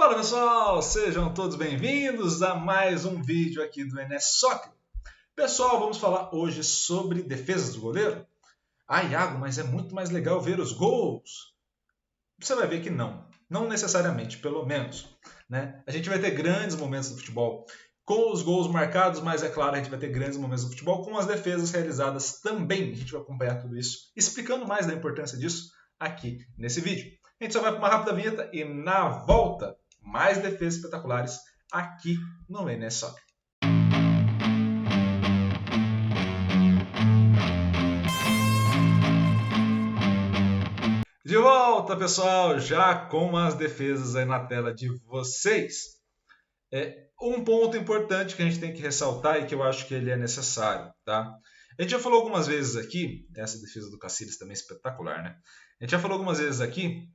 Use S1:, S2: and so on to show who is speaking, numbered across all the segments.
S1: Fala pessoal, sejam todos bem-vindos a mais um vídeo aqui do NS Soccer. Pessoal, vamos falar hoje sobre defesas do goleiro? Ah, Iago, mas é muito mais legal ver os gols. Você vai ver que não necessariamente, pelo menos. Né? A gente vai ter grandes momentos do futebol com os gols marcados, mas é claro, a gente vai ter grandes momentos do futebol com as defesas realizadas também. A gente vai acompanhar tudo isso, explicando mais da importância disso aqui nesse vídeo. A gente só vai para uma rápida vinheta e na volta, mais defesas espetaculares aqui no NS Soccer. De volta, pessoal, já com as defesas aí na tela de vocês. Um ponto importante que a gente tem que ressaltar e que eu acho que ele é necessário, tá? A gente já falou algumas vezes aqui, essa defesa do Cacilhas também é espetacular, né? A gente já falou algumas vezes aqui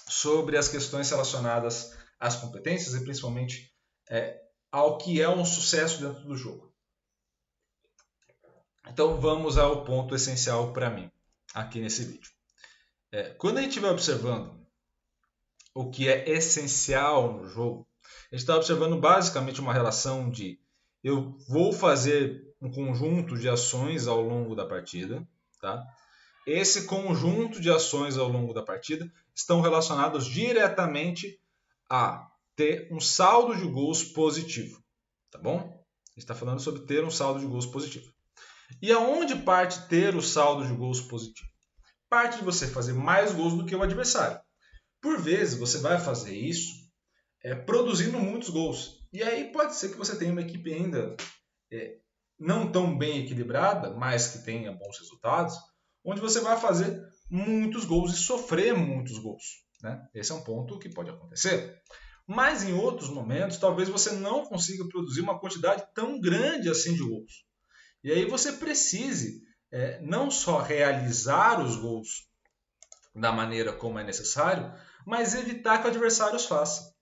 S1: sobre as questões relacionadas às competências e principalmente ao que é um sucesso dentro do jogo. Então vamos ao ponto essencial para mim aqui nesse vídeo. Quando a gente vai observando o que é essencial no jogo, a gente está observando basicamente uma relação de eu vou fazer um conjunto de ações ao longo da partida, tá? Esse conjunto de ações ao longo da partida estão relacionados diretamente a ter um saldo de gols positivo, tá bom? A gente está falando sobre ter um saldo de gols positivo. E aonde parte ter o saldo de gols positivo? Parte de você fazer mais gols do que o adversário. Por vezes você vai fazer isso produzindo muitos gols. E aí pode ser que você tenha uma equipe ainda não tão bem equilibrada, mas que tenha bons resultados, onde você vai fazer muitos gols e sofrer muitos gols. Né? Esse é um ponto que pode acontecer. Mas em outros momentos, talvez você não consiga produzir uma quantidade tão grande assim de gols. E aí você precise não só realizar os gols da maneira como é necessário, mas evitar que o adversário os faça.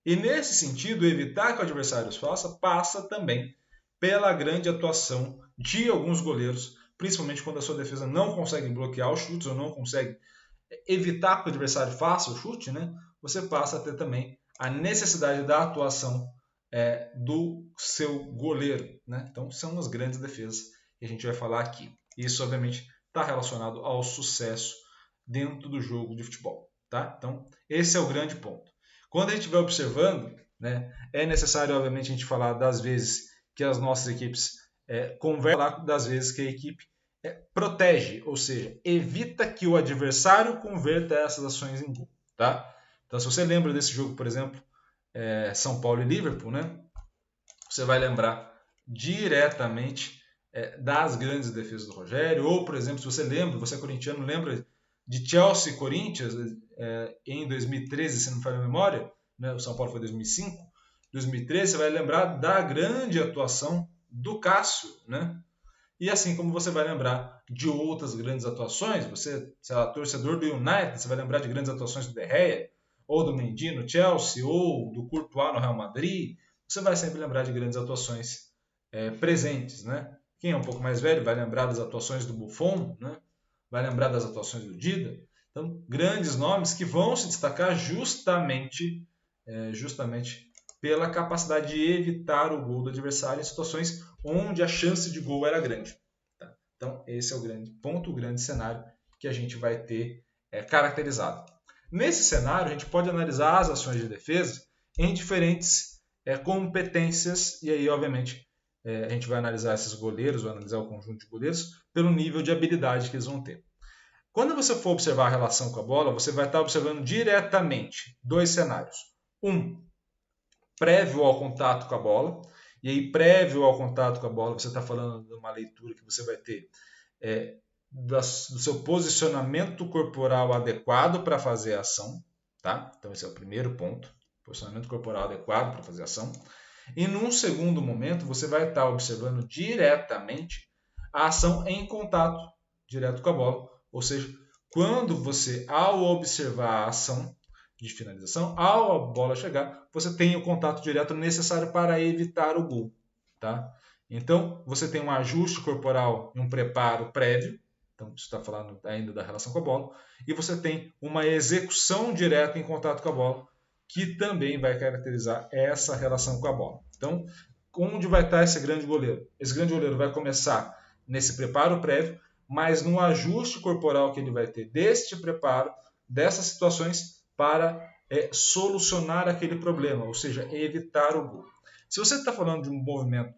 S1: E nesse sentido, evitar que o adversário os faça passa também pela grande atuação de alguns goleiros, principalmente quando a sua defesa não consegue bloquear os chutes ou não consegue evitar que o adversário faça o chute, né? Você passa a ter também a necessidade da atuação do seu goleiro. Né? Então, são as grandes defesas que a gente vai falar aqui. Isso, obviamente, está relacionado ao sucesso dentro do jogo de futebol. Tá? Então, esse é o grande ponto. Quando a gente vai observando, né, é necessário, obviamente, a gente falar das vezes que as nossas equipes conversam, das vezes que a equipe protege, ou seja, evita que o adversário converta essas ações em gol. Tá? Então, se você lembra desse jogo, por exemplo, São Paulo e Liverpool, né, você vai lembrar diretamente das grandes defesas do Rogério, ou, por exemplo, se você lembra, você é corintiano, lembra de Chelsea e Corinthians em 2013, se não me falha a memória, né, o São Paulo foi em 2005, 2013, você vai lembrar da grande atuação do Cássio, né? E assim como você vai lembrar de outras grandes atuações, você, sei lá, torcedor do United, você vai lembrar de grandes atuações do De Gea, ou do Mendy no Chelsea, ou do Courtois no Real Madrid, você vai sempre lembrar de grandes atuações presentes, né? Quem é um pouco mais velho vai lembrar das atuações do Buffon, né? Vai lembrar das atuações do Dida. Então, grandes nomes que vão se destacar justamente pela capacidade de evitar o gol do adversário em situações onde a chance de gol era grande. Tá? Então, esse é o grande ponto, o grande cenário que a gente vai ter caracterizado. Nesse cenário, a gente pode analisar as ações de defesa em diferentes competências, e aí, obviamente, a gente vai analisar esses goleiros, vai analisar o conjunto de goleiros pelo nível de habilidade que eles vão ter. Quando você for observar a relação com a bola, você vai estar observando diretamente dois cenários. Um, prévio ao contato com a bola, e aí prévio ao contato com a bola, você está falando de uma leitura que você vai ter do seu posicionamento corporal adequado para fazer a ação. Tá? Então esse é o primeiro ponto, posicionamento corporal adequado para fazer a ação. E num segundo momento, você vai estar observando diretamente a ação em contato direto com a bola. Ou seja, quando você, ao observar a ação de finalização, ao a bola chegar, você tem o contato direto necessário para evitar o gol. Tá? Então, você tem um ajuste corporal e um preparo prévio. Então, você está falando ainda da relação com a bola. E você tem uma execução direta em contato com a bola, que também vai caracterizar essa relação com a bola. Então, onde vai estar esse grande goleiro? Esse grande goleiro vai começar nesse preparo prévio, mas no ajuste corporal que ele vai ter deste preparo, dessas situações, para solucionar aquele problema, ou seja, evitar o gol. Se você está falando de um movimento,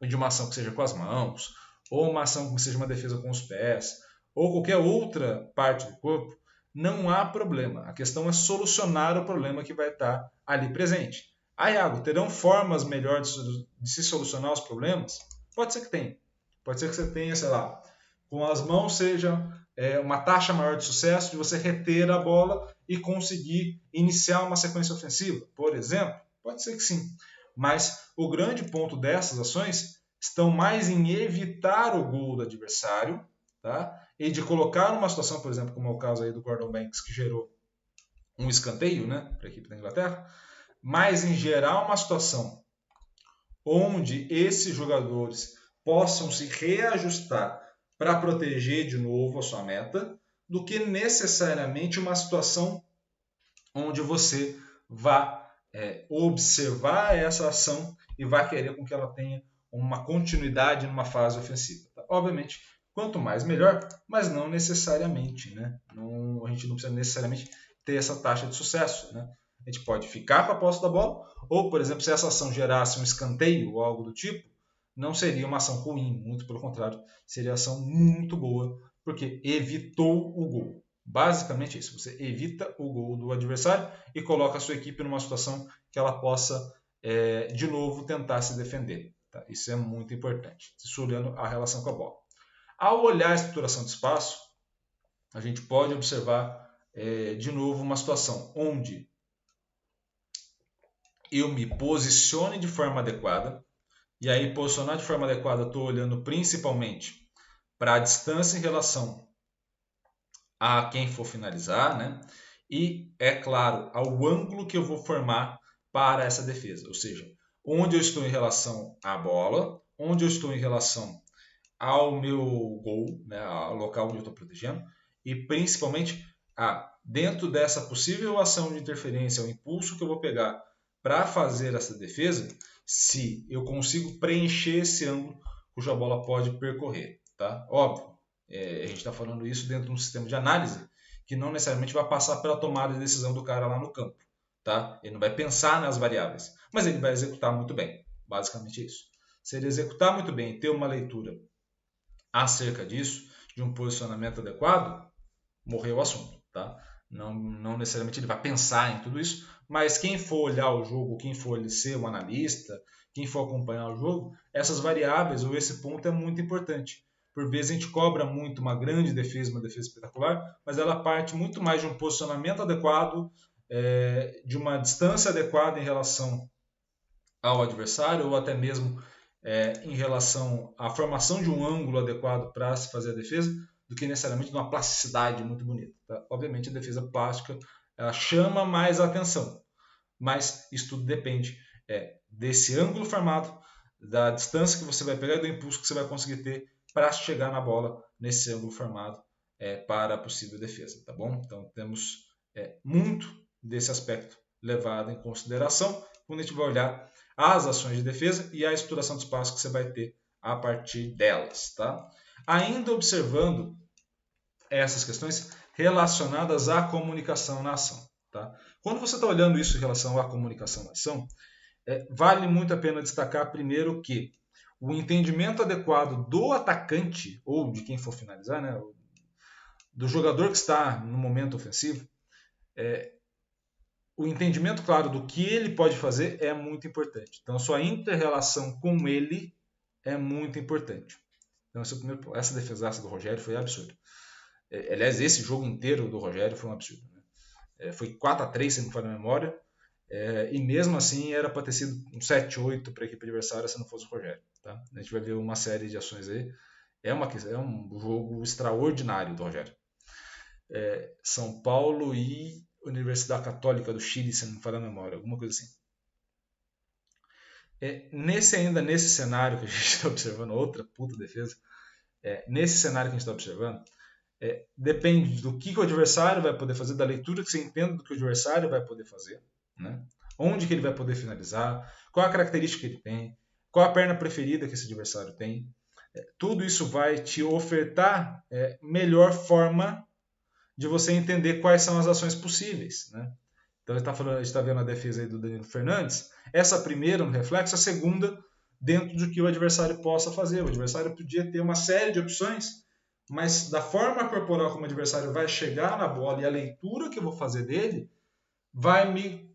S1: de uma ação que seja com as mãos, ou uma ação que seja uma defesa com os pés, ou qualquer outra parte do corpo, não há problema. A questão é solucionar o problema que vai estar ali presente. Ah, Iago, terão formas melhores de se solucionar os problemas? Pode ser que tenha. Pode ser que você tenha, sei lá, com as mãos seja uma taxa maior de sucesso de você reter a bola e conseguir iniciar uma sequência ofensiva, por exemplo. Pode ser que sim. Mas o grande ponto dessas ações estão mais em evitar o gol do adversário, tá? E de colocar uma situação, por exemplo, como é o caso aí do Gordon Banks, que gerou um escanteio, né, para a equipe da Inglaterra, mas em gerar uma situação onde esses jogadores possam se reajustar para proteger de novo a sua meta, do que necessariamente uma situação onde você vá observar essa ação e vai querer com que ela tenha uma continuidade numa fase ofensiva. Tá? Obviamente, quanto mais melhor, mas não necessariamente. Né? A gente não precisa necessariamente ter essa taxa de sucesso. Né? A gente pode ficar com a posse da bola, ou, por exemplo, se essa ação gerasse um escanteio ou algo do tipo, não seria uma ação ruim, muito pelo contrário, seria ação muito boa, porque evitou o gol. Basicamente isso, você evita o gol do adversário e coloca a sua equipe numa situação que ela possa, de novo, tentar se defender. Tá? Isso é muito importante, isso olhando a relação com a bola. Ao olhar a estruturação de espaço, a gente pode observar, de novo, uma situação onde eu me posicione de forma adequada, e aí posicionar de forma adequada, estou olhando principalmente para a distância em relação a quem for finalizar, né? E, é claro, ao ângulo que eu vou formar para essa defesa, ou seja, onde eu estou em relação à bola, onde eu estou em relação ao meu gol, né, ao local onde eu estou protegendo, e principalmente dentro dessa possível ação de interferência, o impulso que eu vou pegar para fazer essa defesa, se eu consigo preencher esse ângulo cuja bola pode percorrer. Tá? Óbvio, a gente está falando isso dentro de um sistema de análise que não necessariamente vai passar pela tomada de decisão do cara lá no campo. Tá? Ele não vai pensar nas variáveis, mas ele vai executar muito bem. Basicamente isso. Se ele executar muito bem e ter uma leitura acerca disso, de um posicionamento adequado, morreu o assunto. Tá? Não necessariamente ele vai pensar em tudo isso, mas quem for olhar o jogo, quem for ser um analista, quem for acompanhar o jogo, essas variáveis ou esse ponto é muito importante. Por vezes a gente cobra muito uma grande defesa, uma defesa espetacular, mas ela parte muito mais de um posicionamento adequado, de uma distância adequada em relação ao adversário, ou até mesmo em relação à formação de um ângulo adequado para se fazer a defesa, do que necessariamente de uma plasticidade muito bonita. Tá? Obviamente a defesa plástica ela chama mais a atenção, mas isso tudo depende desse ângulo formado, da distância que você vai pegar e do impulso que você vai conseguir ter para chegar na bola nesse ângulo formado para a possível defesa. Tá bom? Então temos muito desse aspecto levado em consideração quando a gente vai olhar as ações de defesa e a estruturação de espaço que você vai ter a partir delas. Tá? Ainda observando essas questões relacionadas à comunicação na ação. Tá? Quando você está olhando isso em relação à comunicação na ação, vale muito a pena destacar primeiro que o entendimento adequado do atacante, ou de quem for finalizar, né, do jogador que está no momento ofensivo, o entendimento claro do que ele pode fazer é muito importante. Então, a sua inter-relação com ele é muito importante. Então, essa defesaça do Rogério foi absurda. Aliás, esse jogo inteiro do Rogério foi um absurdo. Né? Foi 4-3, se não me falha a memória. E mesmo assim era para ter sido um 7-8 para a equipe adversária se não fosse o Rogério. Tá? A gente vai ver uma série de ações aí. É um jogo extraordinário do Rogério. São Paulo e Universidade Católica do Chile, se não me falha a memória, alguma coisa assim. Nesse cenário que a gente está observando, outra puta defesa, nesse cenário que a gente está observando, depende do que o adversário vai poder fazer, da leitura que você entenda do que o adversário vai poder fazer, né? Onde que ele vai poder finalizar, qual a característica que ele tem, qual a perna preferida que esse adversário tem. Tudo isso vai te ofertar melhor forma de você entender quais são as ações possíveis, né? Então, a gente está vendo a defesa aí do Danilo Fernandes. Essa primeira no reflexo, a segunda dentro do que o adversário possa fazer. O adversário podia ter uma série de opções, mas da forma corporal como o adversário vai chegar na bola e a leitura que eu vou fazer dele vai me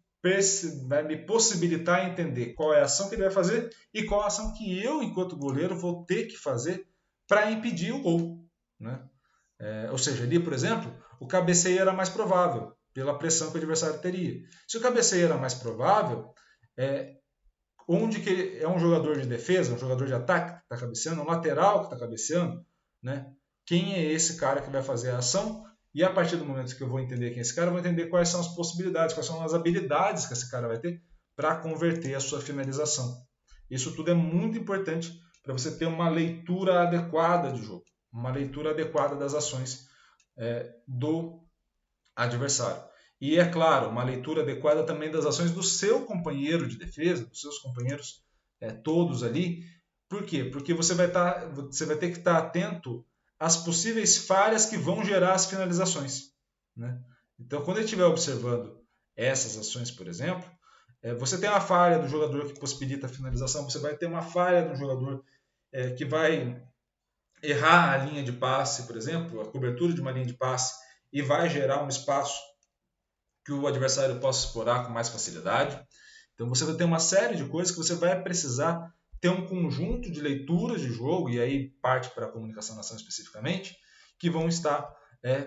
S1: possibilitar entender qual é a ação que ele vai fazer e qual a ação que eu, enquanto goleiro, vou ter que fazer para impedir o gol, né? Ou seja, ali, por exemplo, o cabeceio era mais provável, pela pressão que o adversário teria. Se o cabeceio era mais provável, onde que é um jogador de defesa, um jogador de ataque que está cabeceando, um lateral que está cabeceando, né? Quem é esse cara que vai fazer a ação? E a partir do momento que eu vou entender quem é esse cara, eu vou entender quais são as possibilidades, quais são as habilidades que esse cara vai ter para converter a sua finalização. Isso tudo é muito importante para você ter uma leitura adequada de jogo, uma leitura adequada das ações do adversário. E, é claro, uma leitura adequada também das ações do seu companheiro de defesa, dos seus companheiros todos ali. Por quê? Porque você vai ter que estar atento às possíveis falhas que vão gerar as finalizações, né? Então, quando ele estiver observando essas ações, por exemplo, você tem uma falha do jogador que possibilita a finalização, você vai ter uma falha do jogador que vai errar a linha de passe, por exemplo, a cobertura de uma linha de passe, e vai gerar um espaço que o adversário possa explorar com mais facilidade. Então você vai ter uma série de coisas que você vai precisar ter um conjunto de leituras de jogo, e aí parte para a comunicação na ação especificamente, que vão estar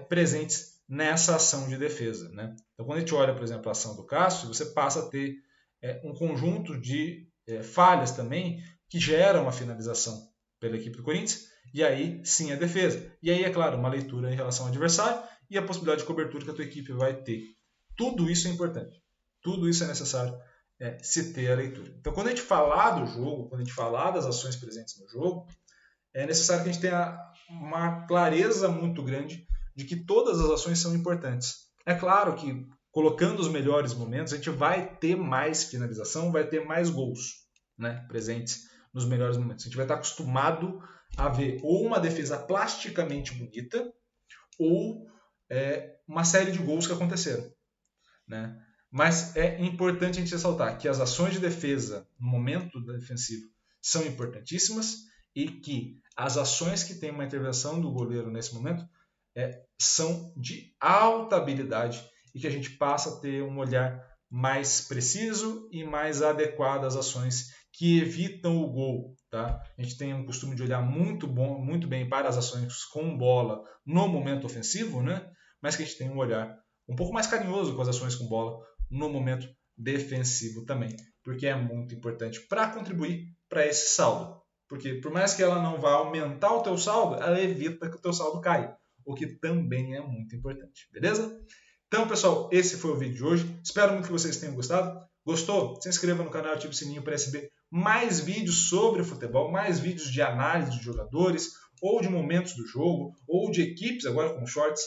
S1: presentes nessa ação de defesa, né? Então quando a gente olha, por exemplo, a ação do Cássio, você passa a ter um conjunto de falhas também que geram a finalização pela equipe do Corinthians, e aí sim a defesa. E aí, é claro, uma leitura em relação ao adversário e a possibilidade de cobertura que a tua equipe vai ter. Tudo isso é importante. Tudo isso é necessário se ter a leitura. Então, quando a gente falar do jogo, quando a gente falar das ações presentes no jogo, é necessário que a gente tenha uma clareza muito grande de que todas as ações são importantes. É claro que, colocando os melhores momentos, a gente vai ter mais finalização, vai ter mais gols, né, presentes nos melhores momentos. A gente vai estar acostumado a ver ou uma defesa plasticamente bonita ou uma série de gols que aconteceram, né? Mas é importante a gente ressaltar que as ações de defesa no momento defensivo são importantíssimas e que as ações que têm uma intervenção do goleiro nesse momento são de alta habilidade e que a gente passa a ter um olhar mais preciso e mais adequado às ações que evitam o gol, tá? A gente tem um costume de olhar muito bem para as ações com bola no momento ofensivo, né? Mas que a gente tem um olhar um pouco mais carinhoso com as ações com bola no momento defensivo também, porque é muito importante para contribuir para esse saldo. Porque por mais que ela não vá aumentar o teu saldo, ela evita que o teu saldo caia, o que também é muito importante, beleza? Então, pessoal, esse foi o vídeo de hoje. Espero muito que vocês tenham gostado. Gostou? Se inscreva no canal, ative o sininho para receber mais vídeos sobre futebol, mais vídeos de análise de jogadores, ou de momentos do jogo, ou de equipes, agora com shorts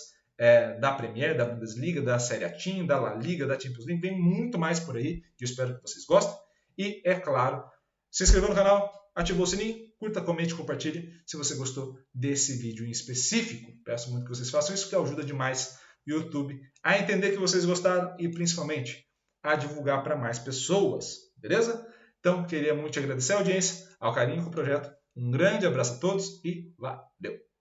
S1: da Premier, da Bundesliga, da Série A Team, da La Liga, da Champions League. Vem muito mais por aí, que eu espero que vocês gostem. E, é claro, se inscreveu no canal, ativou o sininho, curta, comente, compartilhe se você gostou desse vídeo em específico. Peço muito que vocês façam isso, que ajuda demais o YouTube a entender que vocês gostaram e, principalmente, a divulgar para mais pessoas, beleza? Então, queria muito te agradecer a audiência, ao carinho com o projeto. Um grande abraço a todos e valeu!